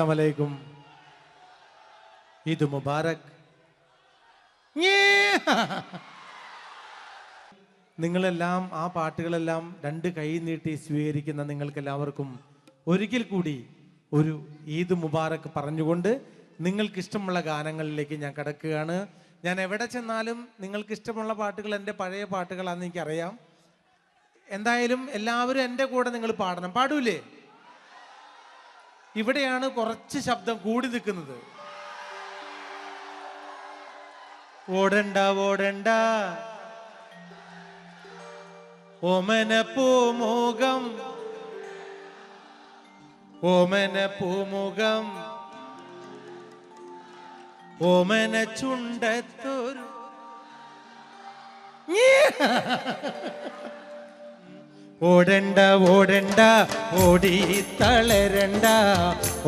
അസ്സലാമലൈക്കും. ഈദ് മുബാറക്. നിങ്ങളെല്ലാം ആ പാട്ടുകളെല്ലാം രണ്ട് കൈ നീട്ടി സ്വീകരിക്കുന്ന നിങ്ങൾക്കെല്ലാവർക്കും ഒരിക്കൽ കൂടി ഒരു ഈദ് മുബാറക് പറഞ്ഞുകൊണ്ട് നിങ്ങൾക്ക് ഇഷ്ടമുള്ള ഗാനങ്ങളിലേക്ക് ഞാൻ കടക്കുകയാണ്. ഞാൻ എവിടെ ചെന്നാലും നിങ്ങൾക്ക് ഇഷ്ടമുള്ള പാട്ടുകൾ എൻ്റെ പഴയ പാട്ടുകളാണെന്ന് എനിക്കറിയാം. എന്തായാലും എല്ലാവരും എൻ്റെ കൂടെ നിങ്ങൾ പാടണം. പാടൂലേ? ഇവിടെയാണ് കുറച്ച് ശബ്ദം കൂടി നിൽക്കുന്നത്. ഓടണ്ട ഓടണ്ട ഓമന പൂമുഖം ഓമന പൂമുഖം ഓമന ചുണ്ടത്തൊരു ഓടണ്ട ഓടണ്ട ഓടി തളരണ്ട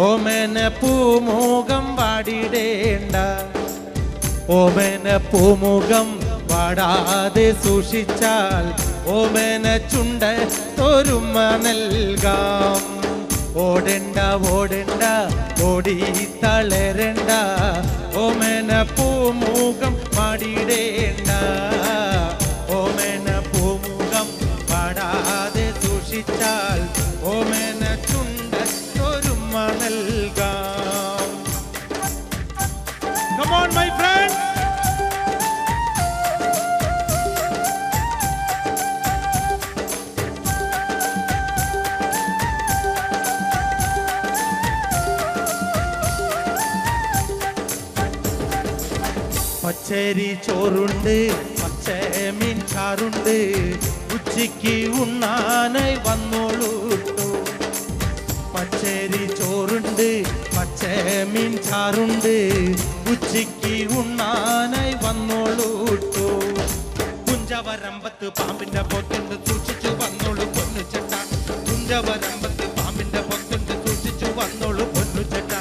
ഓമന പൂമുഖം പാടിടേണ്ട ഓമന പൂമുഖം പാടാതെ സൂക്ഷിച്ചാൽ ഓമന ചുണ്ടത്തൊരുമ നൽകാം. ഓടണ്ട ഓടണ്ട ഓടി തളരണ്ട ഓമന പൂമുഖം പാടിടേണ്ട ഓമന പൂമുഖം പാടാതെ സൂക്ഷിച്ചാൽ ഓമന ചുണ്ടത്തൊരുമ നൽകാം. Come on my friends. പച്ചരി ചോറുണ്ട് പച്ചമീൻ ചാറുണ്ട് ഉച്ചയ്ക്ക് ഉണ്ണാനായി വന്നോളൂ. പച്ചരി ചോറുണ്ട് പച്ചമീൻ ചാറുണ്ട് ഉച്ചയ്ക്ക് ഉണ്ണാനായി വന്നോളൂ. കുഞ്ചവരമ്പത്ത് പാമ്പിന്റെ പൊത്തുണ്ട് സൂക്ഷിച്ചു വന്നോളൂ പൊന്നുചെട്ട. കുഞ്ചവരമ്പത്ത് പാമ്പിന്റെ പൊത്തുണ്ട് സൂക്ഷിച്ചു വന്നോളൂ പൊന്നുചെട്ട.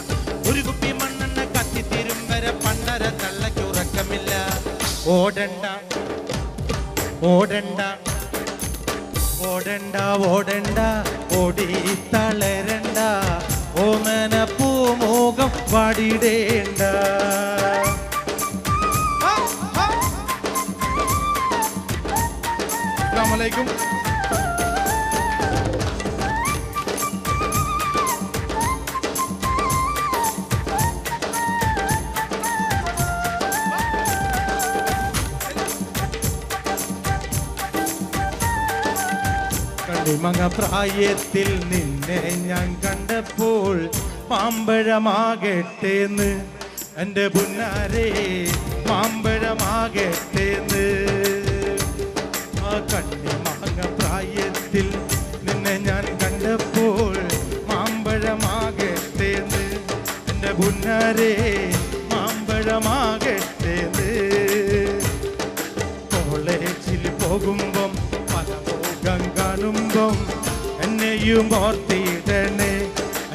ഒരു കുപ്പി മണ്ണെണ്ണ കത്തിത്തീരും വരെ പണ്ടര തള്ളക്കുറക്കമില്ല. ഓടണ്ട ഓടണ്ട ഓടണ്ട ഓടണ്ട ഓടി തളരണ്ട ഓമന പൂമുഖം പാടിടേണ്ട. അസ്സലാമലൈക്കും. കണ്ണിമങ്ങ പ്രായത്തിൽ നിന്നെ ഞാൻ കണ്ടപ്പോൾ മാമ്പഴമാകട്ടേന്ന് എൻ്റെ പുന്നാരേ മാമ്പഴമാകട്ടേന്ന്. ആ കണ്ണിമങ്ങ പ്രായത്തിൽ നിന്നെ ഞാൻ കണ്ടപ്പോൾ മാമ്പഴമാകട്ടേന്ന് എൻ്റെ പുന്നാരേ മാമ്പഴമാകട്ടേന്ന്. കോളേജിൽ പോകുമ്പം കാണുമ്പം എന്നെയും ഓർത്തിടണേ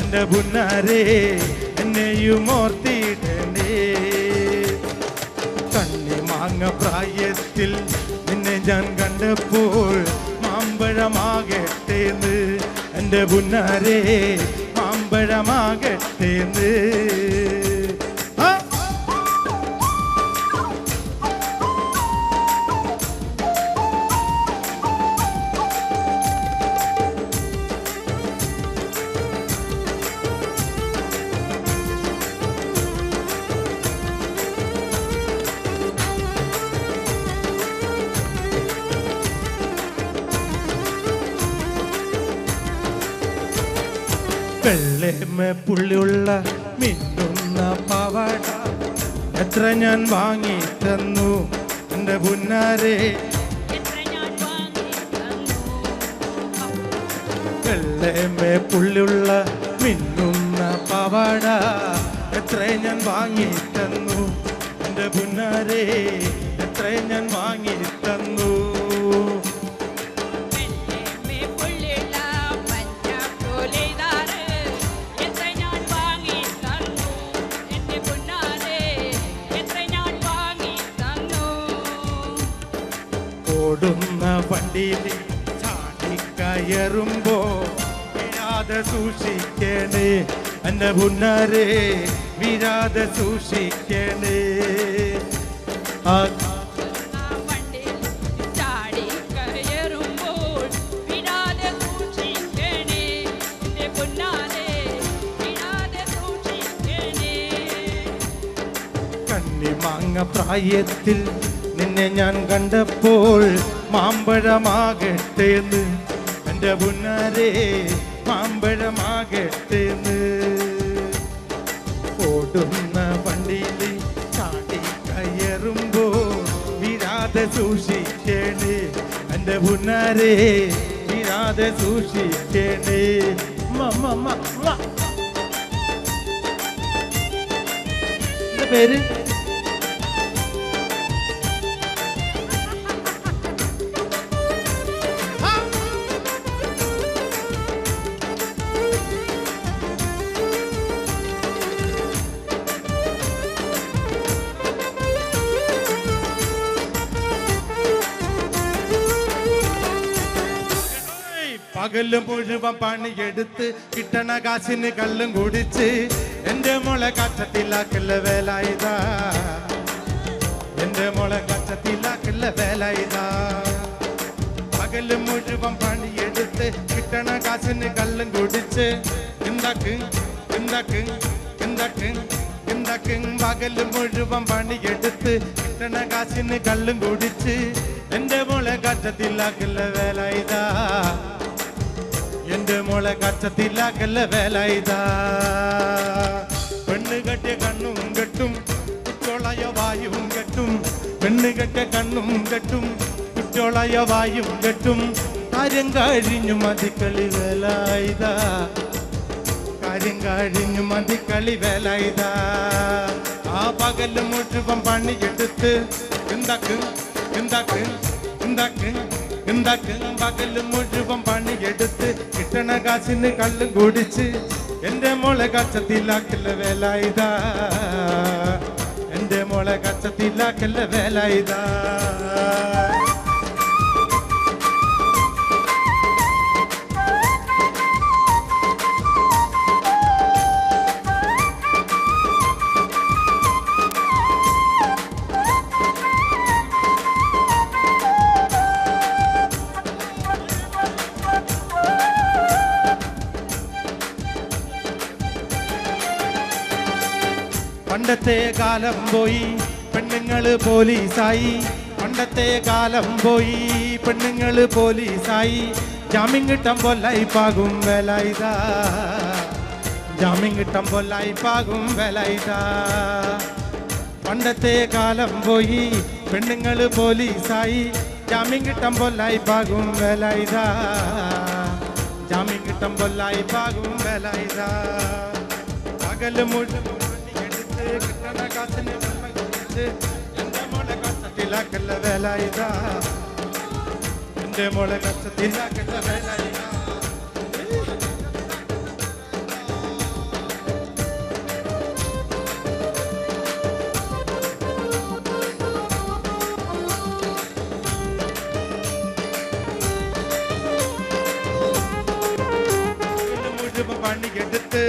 എൻ്റെ പുന്നാരേ എന്നെയും ഓർത്തിടണേ. കണ്ണിമാങ്ങ പ്രായത്തിൽ നിന്നെ ഞാൻ കണ്ടപ്പോൾ മാമ്പഴമാകട്ടേന്ന് എൻ്റെ പുന്നാരേ മാമ്പഴമാകട്ടേന്ന്. വെള്ളേമ പുള്ളിയുള്ള മിന്നുന്ന പാവാട എത്ര ഞാൻ വാങ്ങി തന്നു എൻ്റെ പുന്നാരേ. വെള്ളേമ പുള്ളിയുള്ള മിന്നുന്ന പാവാട എത്ര ഞാൻ വാങ്ങി തന്നു എൻ്റെ പുന്നാരേ എത്ര ഞാൻ വാങ്ങി തന്നു. ഓടുന്ന വണ്ടിയിൽ ചാടിക്കയറുമ്പോ വീഴാതെ സൂക്ഷിക്കണേ എന്റെ പുന്നാരെ വീഴാതെ സൂക്ഷിക്കണേ. കണ്ണിമാങ്ങ പ്രായത്തിൽ നിന്നെ ഞാൻ കണ്ടപ്പോൾ മാമ്പഴമാകട്ടേന്ന് എന്റെ പുന്നാരെ മാമ്പഴമാകട്ടേന്ന്. ഓടുന്ന വണ്ടിയിൽ ചാടി കയറുമ്പോൾ വീഴാതെ സൂക്ഷിക്കണേ എന്റെ പുന്നാരെ വീഴാതെ സൂക്ഷിക്കണേ. പേര് പകല് മുഴുവൻ പണിയെടുത്ത് കിട്ടണ കാശിന് കള്ളും കുടിച്ച് എന്റെ മോളെ കച്ചത്തിലാക്കല്ല വേല ഇതാ. എന്റെ മോളെ കച്ചത്തിലാക്കല്ല വേല ഇതാ. പകല് മുഴുവൻ പണിയെടുത്ത് കിട്ടണ കാശിന് കള്ളും കുടിച്ച് എന്താക്ക് എന്താക്ക് എന്താക്ക് എന്താക്ക്. പകല് മുഴുവൻ പണിയെടുത്ത് കിട്ടണ കാശിന് കള്ളും കുടിച്ച് എന്റെ മോളെ കച്ചത്തിലാക്കല്ല വേല ഇതാ. എന്റെ മോളെ കച്ചത്തിലാക്കല്ല വേല ഇതാ. പെണ്ണ് കെട്ടിയ കണ്ണും കെട്ടും കുറ്റോളയ വായും കെട്ടും. പെണ്ണ് കെട്ടിയ കണ്ണും കെട്ടും കുറ്റോളയ വായും കെട്ടും. കാര്യം കഴിഞ്ഞു മതിക്കളി വേല ഇതാ. കാര്യം കഴിഞ്ഞു മതിക്കളി വേല ഇതാ. ആ പകല് മുഴുവൻ പണിയെടുത്ത് എന്താക്ക് എന്താക്ക് എന്താക്ക് എന്താക്ക്. പകല് മുഴുവൻ പണിയെടുത്ത് കിട്ടണ കാശിന് കള്ളും കുടിച്ച് എന്റെ മോളെ കച്ചത്തിലാക്കല്ല വേല ഇതാ. എന്റെ മോളെ കച്ചത്തിലാക്കല്ല വേല ഇതാ. പണ്ടത്തെ കാലം പോയി പെണ്ണുങ്ങള് പോലീസായി. പണ്ടത്തെ കാലം പോയി പെണ്ണുങ്ങള് പോലീസായി. ജാമ്യം കിട്ടുമ്പോൾ ലൈഫാകും വേല ഇതാ. ജാമ്യം കിട്ടുമ്പോൾ ലൈഫാകും വേല ഇതാ. പണ്ടത്തെ കാലം പോയി പെണ്ണുങ്ങള് പോലീസായി. ജാമ്യം കിട്ടുമ്പോൾ ലൈഫാകും വേല ഇതാ. ജാമ്യം കിട്ടുമ്പോൾ ലൈഫാകും വേല ഇതാ. പകല് മുഴുവൻ കിട്ടണ കാശിന് വെള്ളം കുടിച്ച് എന്റെ മോളെ കച്ചത്തിലാക്കല്ല വേല ഇതാ. എന്റെ മോളെ കച്ചത്തിലാക്കല്ല വേല ഇതാ. മുഴുവൻ പണിയെടുത്ത്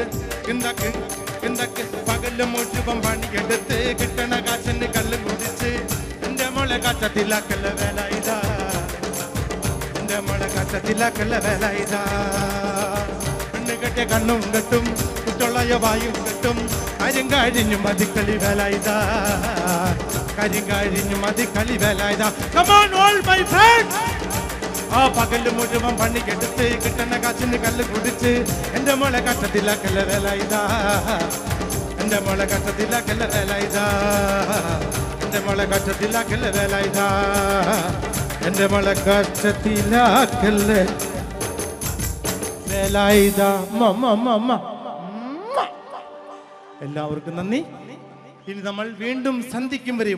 എന്താക്ക് എന്താക്ക്. പകല് മുഴുവൻ പണിയെടുത്ത് കിട്ടണ കാശിന് കള്ളും കുടിച്ച് എന്റെ മോളെ കച്ചത്തിലാക്കല്ല വേല ഇതാ. എന്റെ മോളെ കച്ചത്തിലാക്കല്ല വേല ഇതാ. പെണ്ണ് കെട്ടിയ കണ്ണും കെട്ടും കുട്ടൊള്ളയ വായും കെട്ടും. കാര്യം കഴിഞ്ഞു മതിക്കളി വേല ഇതാ. കാര്യം കഴിഞ്ഞു മതിക്കളി വേല ഇതാ. Come on all my friends. ആ പകല് മുഴുവൻ പണിയെടുത്ത് കിട്ടണ കാശിന് കല്ല് കുടിച്ച് എന്റെ മോളെ കച്ചത്തിലാക്കല്ല വേല ഇതാ. എന്റെ മോളെ കച്ചത്തിലാക്കല്ല വേല ഇതാ. എന്റെ മോളെ കച്ചത്തിലാക്കല്ല വേല ഇതാ. എന്റെ മോളെ കച്ചത്തിലാക്കല്ല വേല ഇതാ. എല്ലാവർക്കും നന്ദി. ഇനി നമ്മൾ വീണ്ടും സന്ധിക്കും വരെ